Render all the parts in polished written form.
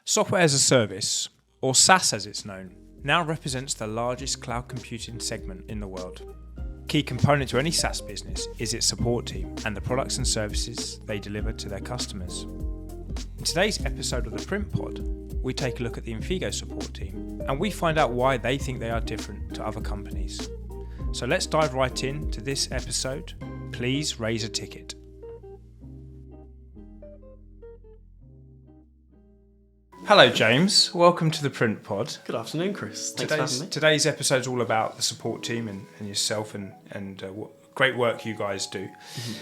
Software as a Service, or SaaS as it's known, now represents the largest cloud computing segment in the world. Key component to any SaaS business is its support team and the products and services they deliver to their customers. In today's episode of the PrintPod, we take a look at the Infigo support team and we find out why they think they are different to other companies. So let's dive right into this episode. Please raise a ticket. Hello James, welcome to the PrintPod. Good afternoon, Chris. Thanks for having me. Today's episode is all about the support team and yourself and what great work you guys do. Mm-hmm.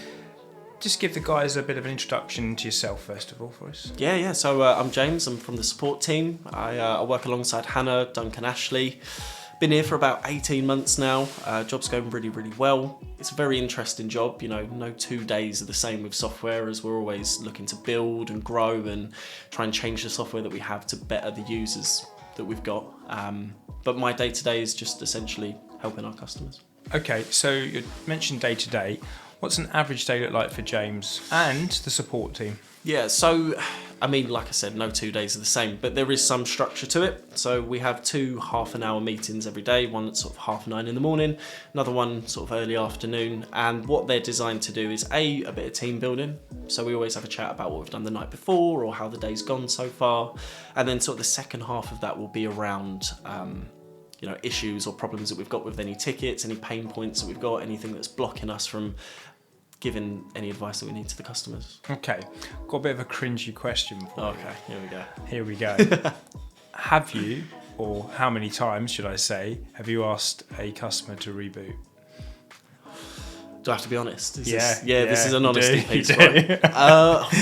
Just give the guys a bit of an introduction to yourself first of all for us. Yeah. So I'm James. I'm from the support team. I work alongside Hannah, Duncan, Ashley. Been here for about 18 months now. Job's going really, really well. It's a very interesting job. You know, no 2 days are the same with software, as we're always looking to build and grow and try and change the software that we have to better the users that we've got. But my day-to-day is just essentially helping our customers. Okay, so you mentioned day-to-day. What's an average day look like for James and the support team? Yeah, so, I mean, like I said, no 2 days are the same, but there is some structure to it. So we have 2 half-an-hour meetings every day, one at sort of 9:30 in the morning, another one sort of early afternoon. And what they're designed to do is a bit of team building. So we always have a chat about what we've done the night before or how the day's gone so far. And then sort of the second half of that will be around issues or problems that we've got with any tickets, any pain points that we've got, anything that's blocking us from giving any advice that we need to the customers. Okay, got a bit of a cringy question for you. Okay, here we go. Have you, or how many times should I say, have you asked a customer to reboot? Do I have to be honest? This is an honesty piece, right?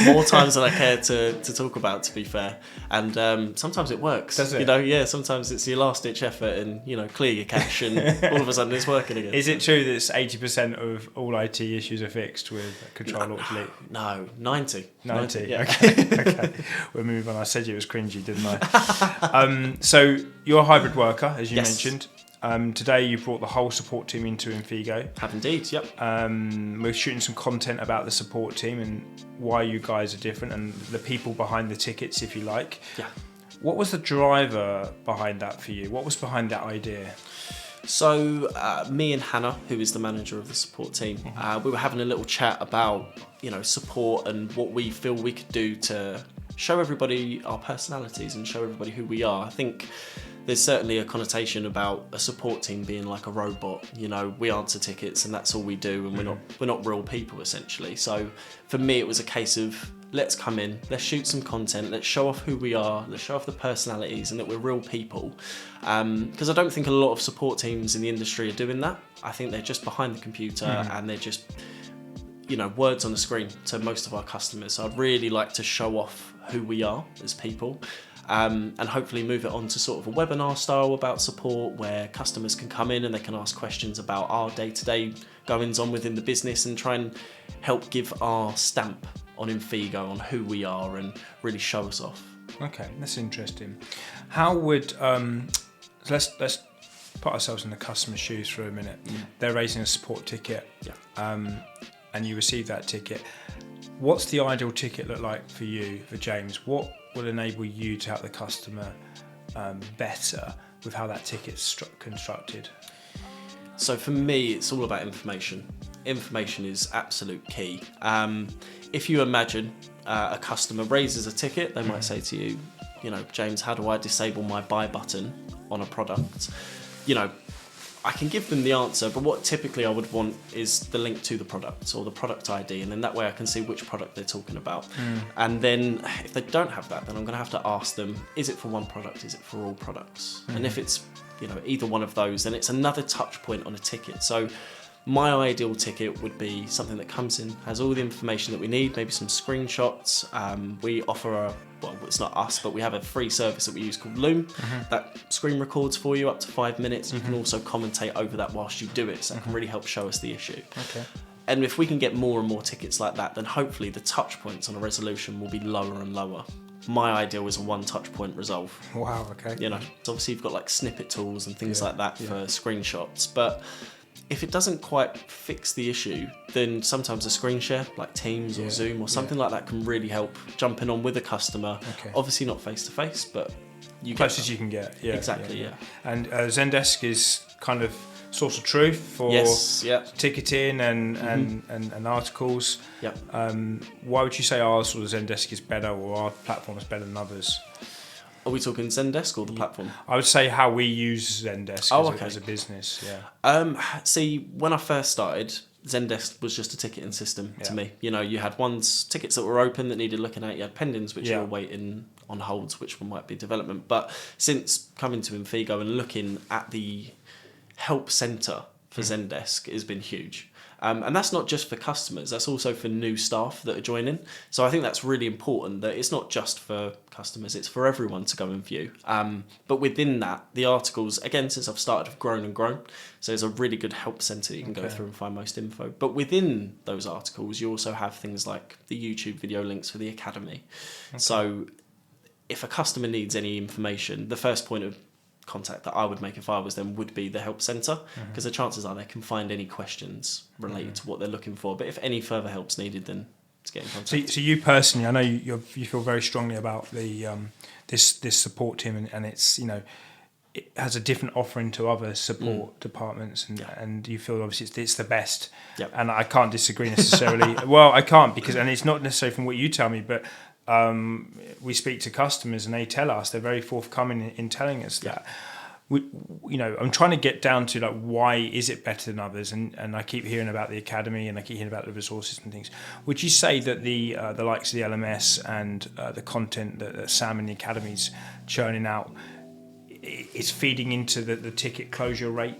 More times than I care to talk about, to be fair. And sometimes it works. Does it? Sometimes it's your last ditch effort and, clear your cache and all of a sudden it's working again. Is it true that 80% of all IT issues are fixed with Control-Alt-Delete? No, 90. 90, yeah. Okay. We'll move on. I said it was cringy, didn't I? So you're a hybrid worker, as you mentioned. Today you brought the whole support team into Infigo. Have indeed, yep. We're shooting some content about the support team and why you guys are different and the people behind the tickets, if you like. Yeah. What was the driver behind that for you? What was behind that idea? So me and Hannah, who is the manager of the support team, we were having a little chat about, support and what we feel we could do to show everybody our personalities and show everybody who we are. I think there's certainly a connotation about a support team being like a robot. We answer tickets and that's all we do, and we're not real people essentially. So for me, it was a case of let's come in, let's shoot some content, let's show off who we are, let's show off the personalities and that we're real people. Because I don't think a lot of support teams in the industry are doing that. I think they're just behind the computer and they're just words on the screen to most of our customers. So I'd really like to show off who we are as people. And hopefully move it on to sort of a webinar style about support where customers can come in and they can ask questions about our day-to-day goings on within the business and try and help give our stamp on Infigo on who we are and really show us off. Okay, that's interesting. How would let's put ourselves in the customer's shoes for a minute. They're raising a support ticket, and you receive that ticket. What's the ideal ticket look like for you, for James? What will enable you to help the customer better with how that ticket's constructed? So for me, it's all about information. Information is absolute key. If you imagine a customer raises a ticket, they might say to you, James, how do I disable my buy button on a product? I can give them the answer, but what typically I would want is the link to the product or the product ID, and then that way I can see which product they're talking about. And then if they don't have that, then I'm going to have to ask them, is it for one product? Is it for all products? And if it's either one of those, then it's another touch point on a ticket. So my ideal ticket would be something that comes in, has all the information that we need, maybe some screenshots. We offer it's not us, but we have a free service that we use called Loom that screen records for you up to 5 minutes. You can also commentate over that whilst you do it, so that can really help show us the issue. Okay. And if we can get more and more tickets like that, then hopefully the touch points on a resolution will be lower and lower. My ideal is a one touch point resolve. Wow, okay. So obviously you've got like snippet tools and things like that for screenshots, but if it doesn't quite fix the issue, then sometimes a screen share like Teams or Zoom or something like that can really help jumping on with a customer. Okay. Obviously not face to face, but you Close as you can get. Yeah, exactly. Yeah. And 𝐁𝐸desk is kind of source of truth for ticketing and articles. Yep. Why would you say ours or 𝐁𝐸desk is better, or our platform is better than others? Are we talking 𝐁𝐸desk or the platform? I would say how we use 𝐁𝐸desk as a business. Yeah. See, when I first started, 𝐁𝐸desk was just a ticketing system to me. You know, you had tickets that were open that needed looking at. You had pendings which you were waiting on holds, which might be development. But since coming to Infigo and looking at the help center for 𝐁𝐸desk has been huge. And that's not just for customers, that's also for new staff that are joining. So I think that's really important, that it's not just for customers, it's for everyone to go and view. But within that, the articles, again, since I've started, have grown and grown. So there's a really good help center that you can go through and find most info. But within those articles, you also have things like the YouTube video links for the Academy. So if a customer needs any information, the first point of contact that I would make if I was them would be the help centre, because the chances are they can find any questions related to what they're looking for. But if any further help's needed, then to get in contact. So you personally, I know you feel very strongly about the this support team, and it's, you know, it has a different offering to other support departments, and you feel obviously it's the best. Yep. And I can't disagree necessarily. Well, I can't, because, and it's not necessarily from what you tell me, but we speak to customers and they tell us, they're very forthcoming in telling us that. You know, I'm trying to get down to, like, why is it better than others? And I keep hearing about the Academy, and I keep hearing about the resources and things. Would you say that the likes of the LMS and the content that Sam and the Academy's churning out is feeding into the ticket closure rate?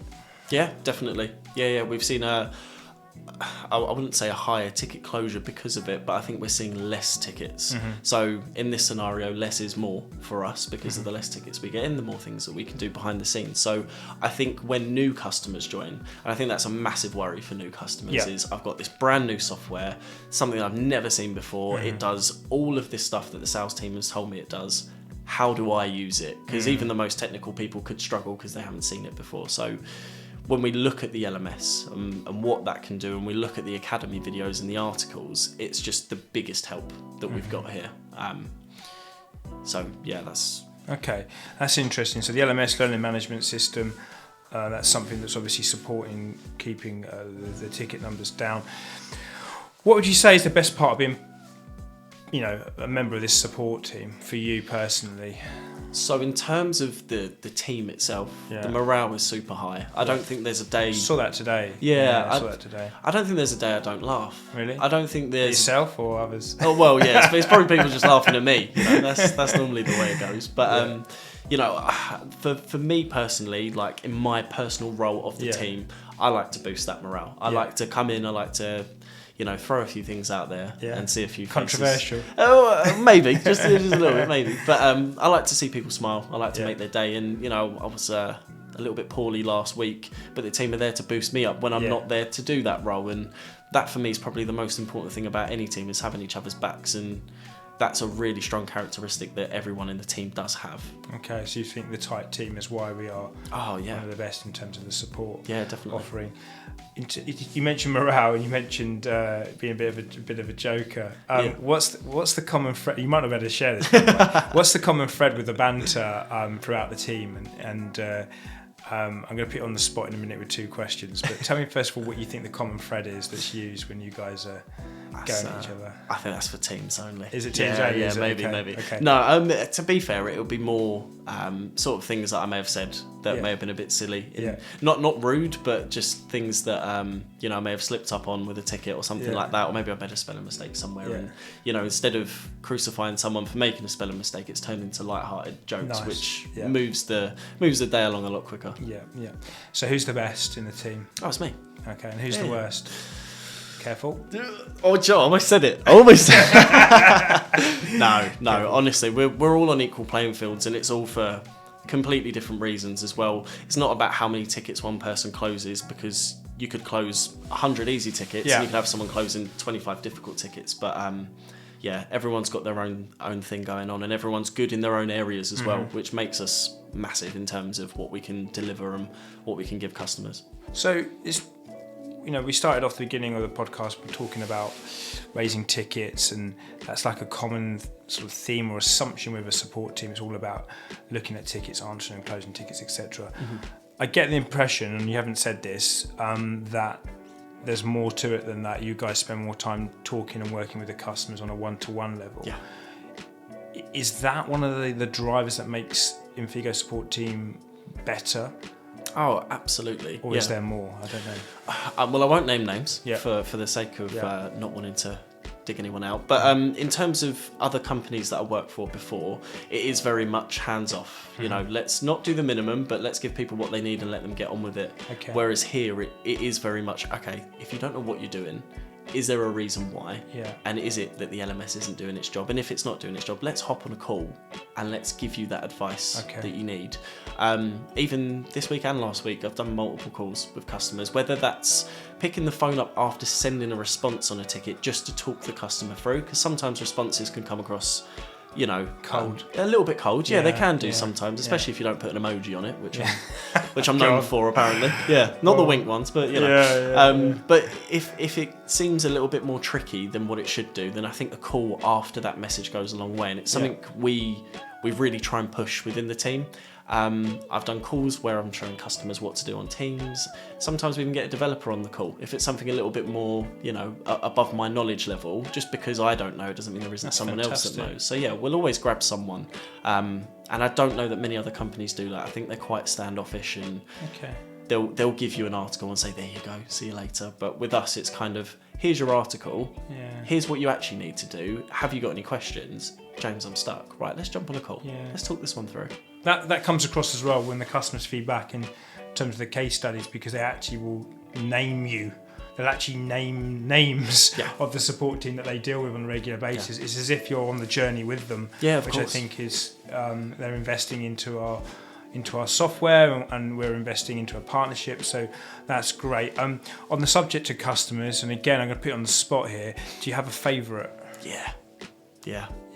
Yeah, definitely. Yeah, we've seen I wouldn't say a higher ticket closure because of it, but I think we're seeing less tickets. So in this scenario, less is more for us, because of the less tickets we get in, the more things that we can do behind the scenes. So I think when new customers join, and I think that's a massive worry for new customers, is I've got this brand new software, something I've never seen before. It does all of this stuff that the sales team has told me it does. How do I use it? Because even the most technical people could struggle because they haven't seen it before. So when we look at the LMS and what that can do, and we look at the Academy videos and the articles, it's just the biggest help that we've got here. So yeah, that's... Okay, that's interesting. So the LMS, Learning Management System, that's something that's obviously supporting keeping the ticket numbers down. What would you say is the best part of being, you know, a member of this support team for you personally? So in terms of the team itself, the morale is super high. I don't think there's a day... I saw that today. I saw that today. I don't think there's a day I don't laugh. Really? I don't think there's... Yourself or others? Oh, well, yeah. It's probably people just laughing at me. You know, that's normally the way it goes. But, you know, for me personally, like in my personal role of the team, I like to boost that morale. I like to come in, I like to... you know, throw a few things out there and see a few controversial. Oh, maybe just a little bit, maybe. But I like to see people smile. I like to make their day. And you know, I was a little bit poorly last week, but the team are there to boost me up when I'm not there to do that role. And that for me is probably the most important thing about any team, is having each other's backs, and that's a really strong characteristic that everyone in the team does have. Okay, so you think the tight team is why we are one of the best in terms of the support offering. You mentioned morale, and you mentioned being a bit of a joker. What's the common thread? You might not be able to share this, but what's the common thread with the banter throughout the team? And I'm going to put you on the spot in a minute with two questions, but tell me first of all what you think the common thread is that's used when you guys are going at each other. I think that's for teams only. Is it teams only? Yeah, maybe. Okay. No, to be fair, it'll be more sort of things that I may have said that may have been a bit silly. Not rude, but just things that you know, I may have slipped up on with a ticket or something like that, or maybe I made a spelling mistake somewhere. And you know, instead of crucifying someone for making a spelling mistake, it's turned into light-hearted jokes, which moves the day along a lot quicker. Yeah. So who's the best in the team? Oh, it's me. Okay, and who's the worst? Careful. Oh, Joe, I almost said it. No. Honestly, we're all on equal playing fields, and it's all for completely different reasons as well. It's not about how many tickets one person closes, because you could close 100 easy tickets, and you could have someone closing 25 difficult tickets. But everyone's got their own thing going on, and everyone's good in their own areas as well, which makes us massive in terms of what we can deliver and what we can give customers. So we started off the beginning of the podcast talking about raising tickets, and that's like a common sort of theme or assumption with a support team. It's all about looking at tickets, answering and closing tickets, etc. I get the impression, and you haven't said this, that there's more to it than that. You guys spend more time talking and working with the customers on a one-to-one level. Yeah. Is that one of the drivers that makes Infigo support team better? Oh, absolutely. Or is there more? I don't know. Well, I won't name names Yeah. for the sake of not wanting to dig anyone out. But in terms of other companies that I worked for before, it is very much hands off. Let's not do the minimum, but let's give people what they need and let them get on with it. Okay. Whereas here, it is very much, okay, if you don't know what you're doing, is there a reason why? Yeah. And is it that the LMS isn't doing its job? And if it's not doing its job, let's hop on a call and let's give you that advice that you need. Even this week and last week, I've done multiple calls with customers, whether that's picking the phone up after sending a response on a ticket just to talk the customer through, because sometimes responses can come across, cold. A little bit cold. Yeah, they can do yeah, sometimes, especially if you don't put an emoji on it, which I'm known for apparently. Yeah, not the wink ones, but But if it seems a little bit more tricky than what it should do, then I think a call after that message goes a long way, and it's something we really try and push within the team. I've done calls where I'm showing customers what to do on Teams. Sometimes we even get a developer on the call. If it's something a little bit more, above my knowledge level, just because I don't know, it doesn't mean there isn't someone else that knows. So yeah, we'll always grab someone. And I don't know that many other companies do that. I think they're quite standoffish, and they'll give you an article and say, there you go, see you later. But with us, it's kind of, here's your article. Yeah. Here's what you actually need to do. Have you got any questions? James, I'm stuck. Right, let's jump on a call. Yeah. Let's talk this one through. That comes across as well when the customers feedback in terms of the case studies, because they actually will name you. They'll actually name names of the support team that they deal with on a regular basis. It's as if you're on the journey with them, which I think is they're investing into our software, and we're investing into a partnership, so that's great. On the subject of customers, and again I'm going to put it on the spot here, do you have a favourite? Yeah.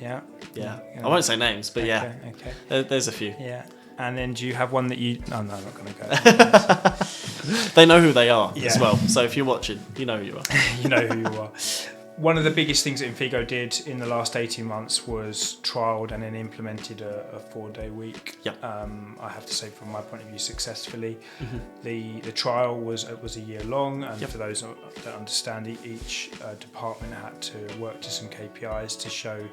I I won't say names, but okay. There's a few. Yeah. And then do you have one that you... No, I'm not going to go. They know who they are as well. So if you're watching, you know who you are. You know who you are. One of the biggest things that Infigo did in the last 18 months was trialled and then implemented a 4-day week. Yep. I have to say, from my point of view, successfully. The trial was a year long, and for those that don't understand, each department had to work to some KPIs to show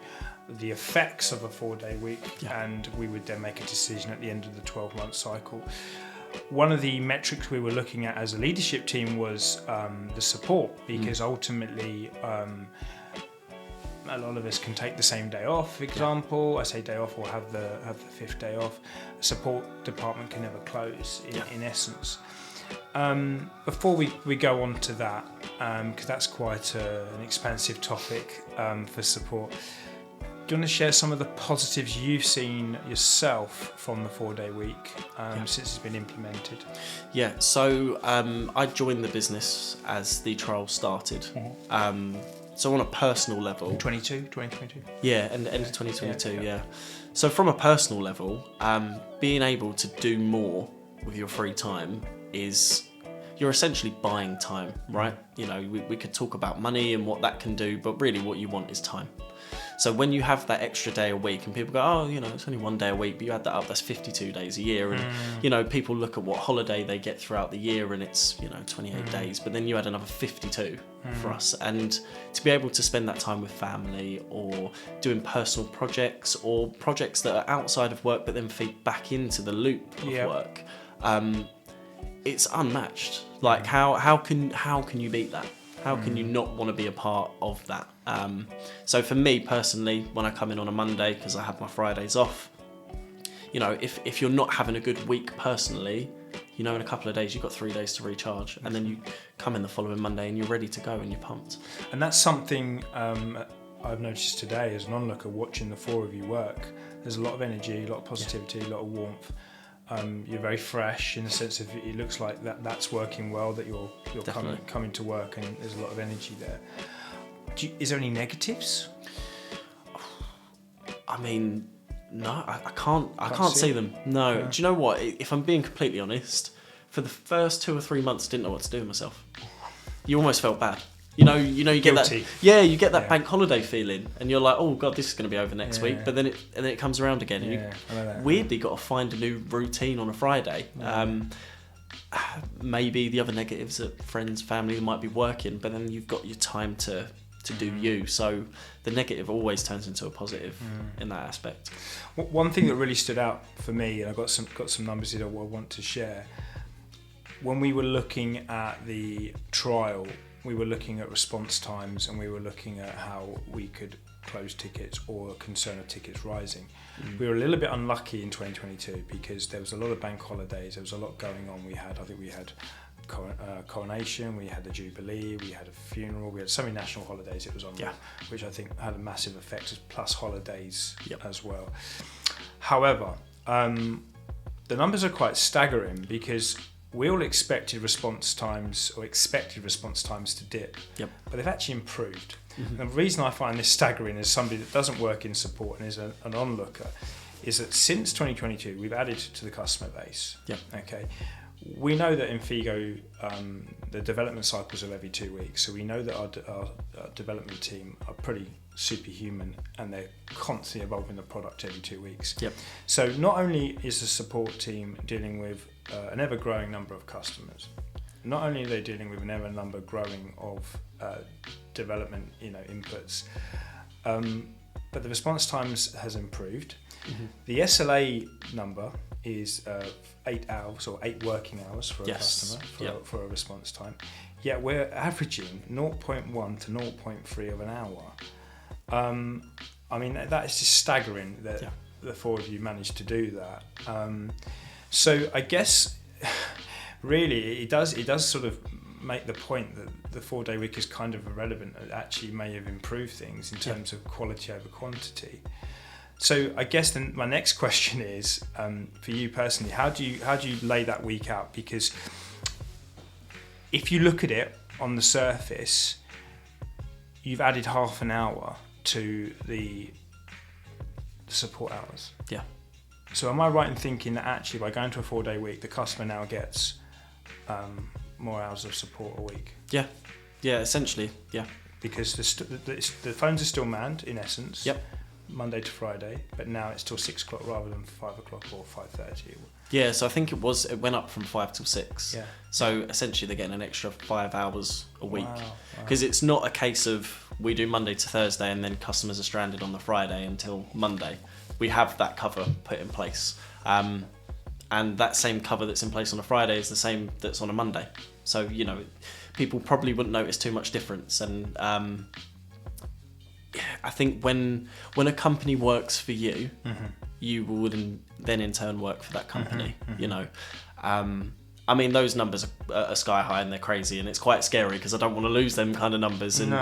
the effects of a 4-day week, and we would then make a decision at the end of the 12-month cycle. One of the metrics we were looking at as a leadership team was the support, because ultimately a lot of us can take the same day off, for example. I say day off, or have the 5th day off. A support department can never close in essence. Before we go on to that, because that's quite an expansive topic for support, do you want to share some of the positives you've seen yourself from the 4-day week since it's been implemented? Yeah, so I joined the business as the trial started. So on a personal level... 2022? Yeah, end of 2022, yeah. So from a personal level, being able to do more with your free time is... You're essentially buying time, right? We could talk about money and what that can do, but really what you want is time. So when you have that extra day a week, and people go, it's only 1 day a week, but you add that up, that's 52 days a year. And, people look at what holiday they get throughout the year, and it's, 28 days, but then you add another 52 for us. And to be able to spend that time with family, or doing personal projects, or projects that are outside of work, but then feed back into the loop of work, it's unmatched. Like, how can you beat that? How can you not want to be a part of that? So for me personally, when I come in on a Monday, because I have my Fridays off, if you're not having a good week personally, in a couple of days you've got 3 days to recharge, and then you come in the following Monday and you're ready to go and you're pumped. And that's something I've noticed today as an onlooker watching the 4 of you work. There's a lot of energy, a lot of positivity, a lot of warmth. You're very fresh in the sense of it looks like that's working well, that you're coming to work, and there's a lot of energy there. Is there any negatives? I mean, no, I can't see them. No. Yeah. Do you know what? If I'm being completely honest, for the first 2 or 3 months, I didn't know what to do with myself. you almost felt bad. You get Guilty. you get that bank holiday feeling, and you're like, oh god, this is going to be over next week. But then it comes around again, and you weirdly got to find a new routine on a Friday. Maybe the other negatives are friends, family might be working, but then you've got your time to do you. So the negative always turns into a positive in that aspect. One thing that really stood out for me, and I've got some numbers here I want to share. When we were looking at the trial, we were looking at response times, and we were looking at how we could close tickets or concern of tickets rising. We were a little bit unlucky in 2022 because there was a lot of bank holidays, there was a lot going on. I think we had coronation, we had the Jubilee, we had a funeral, we had so many national holidays it was on, which I think had a massive effect, plus holidays as well. However, the numbers are quite staggering because we all expected response times to dip, but they've actually improved. And the reason I find this staggering as somebody that doesn't work in support and is an onlooker is that since 2022 we've added to the customer base. Okay, we know that Infigo, the development cycles are every 2 weeks, so we know that our development team are pretty superhuman and they're constantly evolving the product every 2 weeks. So not only is the support team dealing with an ever-growing number of customers, not only are they dealing with an ever-number growing of development inputs, but the response times has improved. The SLA number is 8 hours or 8 working hours for a customer for a response time. Yet we're averaging 0.1 to 0.3 of an hour. I mean, that is just staggering that the four of you managed to do that. So I guess really it does sort of make the point that the 4-day week is kind of irrelevant. It actually may have improved things in terms of quality over quantity. So I guess then my next question is, for you personally, how do you lay that week out? Because if you look at it on the surface, you've added half an hour to the support hours. So am I right in thinking that actually by going to a 4-day week, the customer now gets more hours of support a week? Essentially, Because the phones are still manned in essence. Monday to Friday, but now it's till 6 o'clock rather than 5 o'clock or 5:30. So I think it went up from 5 till 6. So essentially they're getting an extra 5 hours a week. Because it's not a case of we do Monday to Thursday and then customers are stranded on the Friday until Monday. We have that cover put in place. And that same cover that's in place on a Friday is the same that's on a Monday. So, people probably wouldn't notice too much difference. And I think when a company works for you, you would then in turn work for that company. I mean, those numbers are sky high and they're crazy, and it's quite scary because I don't want to lose them kind of numbers. And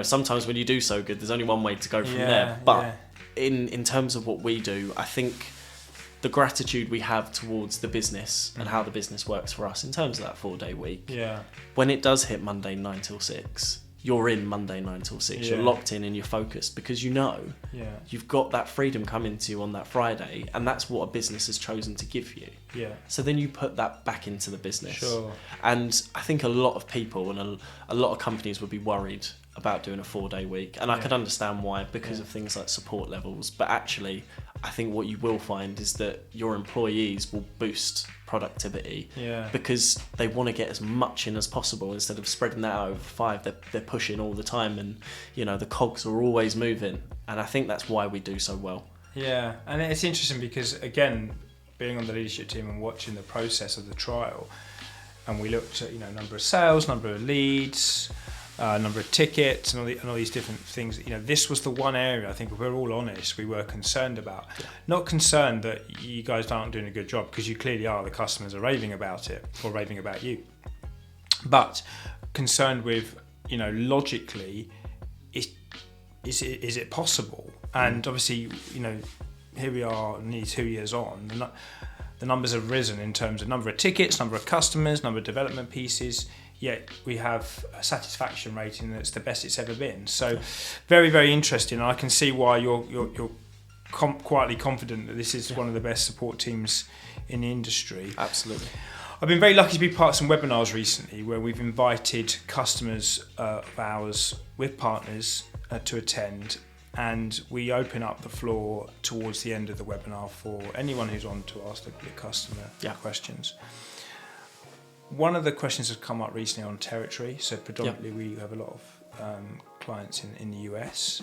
sometimes when you do so good, there's only one way to go from there. But in terms of what we do, I think the gratitude we have towards the business and how the business works for us in terms of that 4-day week. When it does hit Monday 9 till 6. You're in Monday 9 till 6. You're locked in and you're focused because you've got that freedom coming to you on that Friday, and that's what a business has chosen to give you. So then you put that back into the business. And I think a lot of people and a lot of companies would be worried about doing a 4-day week, and I could understand why, because of things like support levels. But actually, I think what you will find is that your employees will boost productivity because they want to get as much in as possible instead of spreading that out over 5. They're pushing all the time, and the cogs are always moving, and I think that's why we do so well. And it's interesting because, again, being on the leadership team and watching the process of the trial, and we looked at number of sales, number of leads, number of tickets, and all these different things. This was the one area I think, if we're all honest, we were concerned about. Not concerned that you guys aren't doing a good job, because you clearly are. The customers are raving about it or raving about you, but concerned with logically, is it possible? And obviously, here we are nearly 2 years on. The numbers have risen in terms of number of tickets, number of customers, number of development pieces. Yet we have a satisfaction rating that's the best it's ever been. So, very, very interesting. And I can see why you're quietly confident that this is one of the best support teams in the industry. Absolutely. I've been very lucky to be part of some webinars recently where we've invited customers of ours with partners to attend, and we open up the floor towards the end of the webinar for anyone who's on to ask the customer questions. One of the questions has come up recently on territory, so predominantly we have a lot of clients in the US.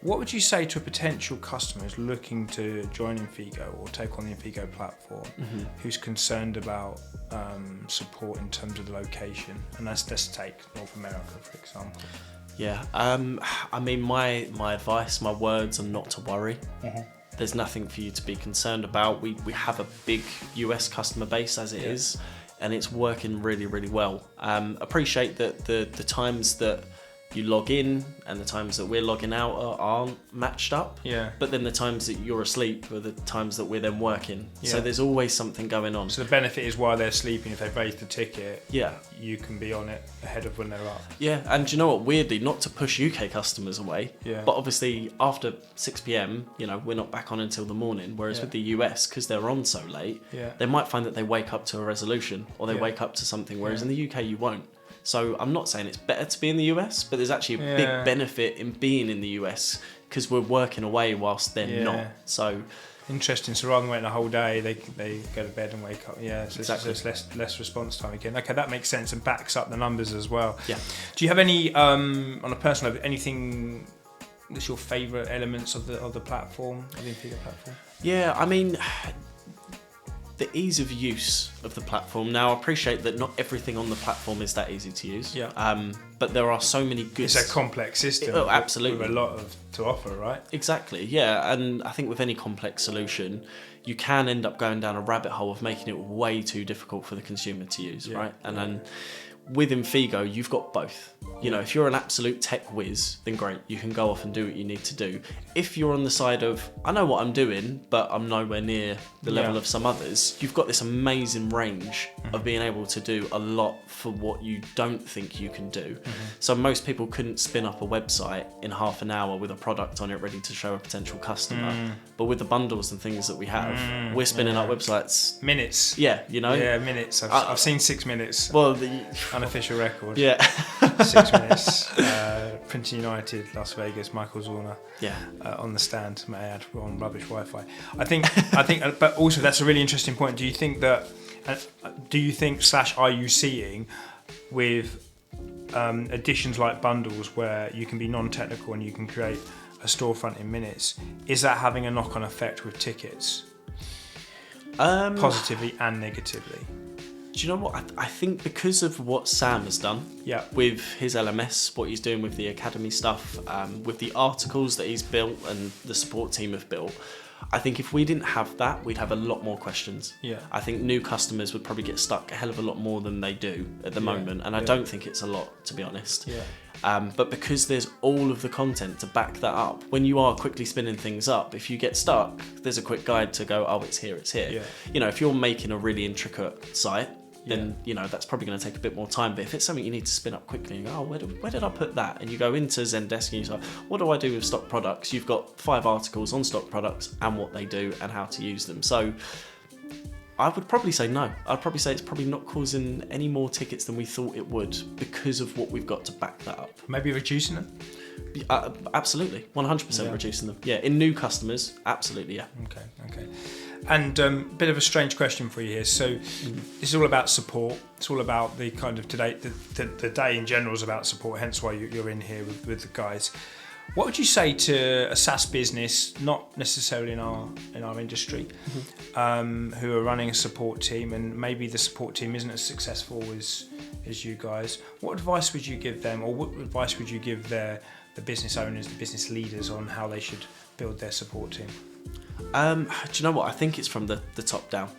What would you say to a potential customer who's looking to join Infigo or take on the Infigo platform, who's concerned about support in terms of the location? And let's take North America, for example. Yeah, I mean, my advice, my words are not to worry. There's nothing for you to be concerned about. We have a big US customer base as it is, and it's working really, really well. Appreciate that the times that you log in and the times that we're logging out aren't matched up. But then the times that you're asleep are the times that we're then working. So there's always something going on. So the benefit is while they're sleeping, if they've raised the ticket, you can be on it ahead of when they're up. And do you know what? Weirdly, not to push UK customers away, but obviously after 6 p.m, we're not back on until the morning. Whereas with the US, because they're on so late, they might find that they wake up to a resolution or they wake up to something. Whereas in the UK, you won't. So I'm not saying it's better to be in the US, but there's actually a big benefit in being in the US because we're working away whilst they're not. So interesting. So rather than waiting a whole day, they go to bed and wake up. So exactly. It's less response time again. Okay, that makes sense and backs up the numbers as well. Do you have any, on a personal level, anything that's your favourite elements of the platform, of the Infigo platform? I mean, the ease of use of the platform. Now, I appreciate that not everything on the platform is that easy to use. But there are so many good... It's a complex system. Absolutely. With a lot to offer, right? Exactly, and I think with any complex solution, you can end up going down a rabbit hole of making it way too difficult for the consumer to use, right? And then with Infigo, you've got both. If you're an absolute tech whiz, then great, you can go off and do what you need to do. If you're on the side of, I know what I'm doing, but I'm nowhere near the level of some others, you've got this amazing range of being able to do a lot for what you don't think you can do. So most people couldn't spin up a website in half an hour with a product on it ready to show a potential customer. But with the bundles and things that we have, we're spinning up websites. Minutes. Yeah, minutes. I've seen 6 minutes. Well, unofficial record. 6 minutes. Printing United, Las Vegas, Michael Zorner. On the stand, may I add, we're on rubbish Wi-Fi. I think, but also that's a really interesting point. Do you think / are you seeing with additions like bundles where you can be non-technical and you can create a storefront in minutes? Is that having a knock-on effect with tickets, positively and negatively? Do you know what? I think because of what Sam has done with his LMS, what he's doing with the Academy stuff, with the articles that he's built and the support team have built, I think if we didn't have that, we'd have a lot more questions. I think new customers would probably get stuck a hell of a lot more than they do at the moment, and I don't think it's a lot, to be honest. But because there's all of the content to back that up, when you are quickly spinning things up, if you get stuck, there's a quick guide to go, oh, it's here. If you're making a really intricate site, then that's probably going to take a bit more time. But if it's something you need to spin up quickly and go, oh, where did I put that? And you go into Zendesk and you say, what do I do with stock products? You've got 5 articles on stock products and what they do and how to use them. So I would probably say no. I'd probably say it's probably not causing any more tickets than we thought it would because of what we've got to back that up. Maybe reducing them? Absolutely, 100% reducing them. In new customers, absolutely, Okay. And bit of a strange question for you here. So this is all about support. It's all about the kind of today. The day in general is about support. Hence why you're in here with the guys. What would you say to a SaaS business, not necessarily in our industry, who are running a support team and maybe the support team isn't as successful as you guys? What advice would you give them, or what advice would you give the business owners, the business leaders on how they should build their support team? Do you know what? I think it's from the top down.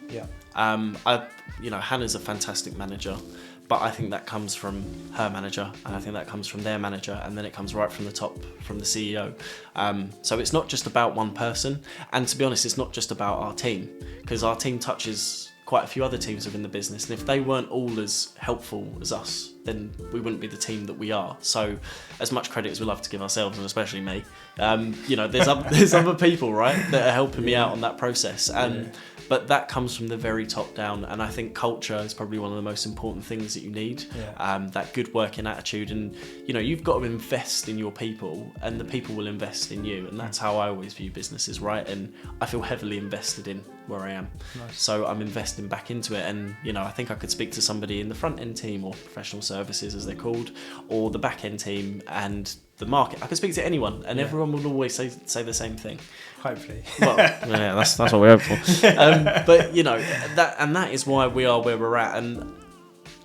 Hannah's a fantastic manager, but I think that comes from her manager, and I think that comes from their manager, and then it comes right from the top, from the CEO. So it's not just about one person, and to be honest, it's not just about our team, because our team touches quite a few other teams within the business, and if they weren't all as helpful as us, then we wouldn't be the team that we are. So as much credit as we love to give ourselves, and especially me, there's other people, right, that are helping me out on that process. But that comes from the very top down, and I think culture is probably one of the most important things that you need. That good working attitude, and you've got to invest in your people, and the people will invest in you, and that's how I always view businesses, right? And I feel heavily invested in where I am. Nice. So I'm investing back into it, and I think I could speak to somebody in the front end team, or professional services as they're called, or the back end team, and the market. I could speak to anyone, and everyone will always say the same thing. Hopefully. Well, yeah, that's what we hope for. But that is why we are where we're at. And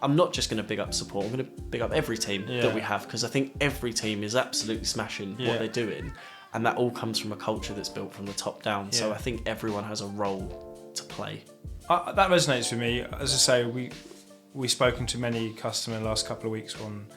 I'm not just going to big up support. I'm going to big up every team that we have, because I think every team is absolutely smashing what they're doing, and that all comes from a culture that's built from the top down. So I think everyone has a role to play. That resonates with me. As I say, we've spoken to many customers in the last couple of weeks on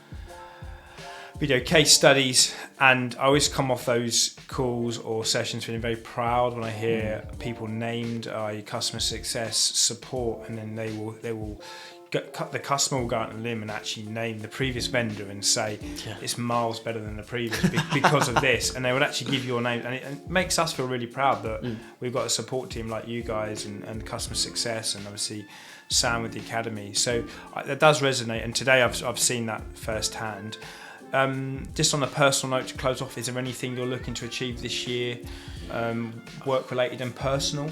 video case studies, and I always come off those calls or sessions feeling very proud when I hear people named customer success support, and then the customer will go out on a limb and actually name the previous vendor and say it's miles better than the previous because of this, and they would actually give your name, and it makes us feel really proud that we've got a support team like you guys, and customer success, and obviously Sam with the academy. So that does resonate, and today I've seen that firsthand. Just on a personal note to close off, is there anything you're looking to achieve this year, work related and personal?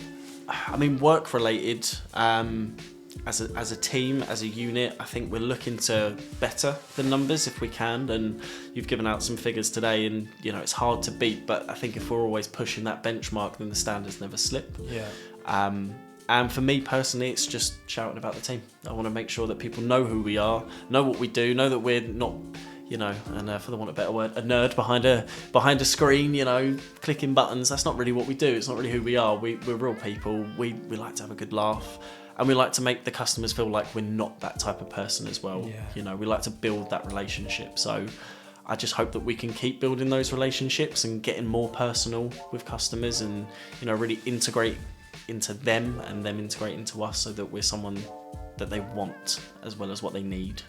I mean, work related, as a team, as a unit, I think we're looking to better the numbers if we can, and you've given out some figures today, and it's hard to beat, but I think if we're always pushing that benchmark, then the standards never slip. And for me personally, it's just shouting about the team. I want to make sure that people know who we are, know what we do, know that we're not, and for the want of a better word, a nerd behind a screen, clicking buttons. That's not really what we do. It's not really who we are. We're real people. We like to have a good laugh, and we like to make the customers feel like we're not that type of person as well. We like to build that relationship. So I just hope that we can keep building those relationships and getting more personal with customers, and really integrate into them, and them integrate into us, so that we're someone that they want as well as what they need.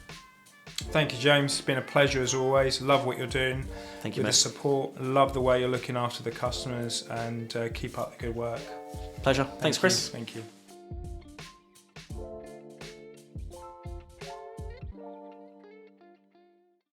Thank you, James. It's been a pleasure as always. Love what you're doing. Thank you, with mate. the support. Love the way you're looking after the customers, and keep up the good work. Pleasure. Thanks, Chris. Thank you.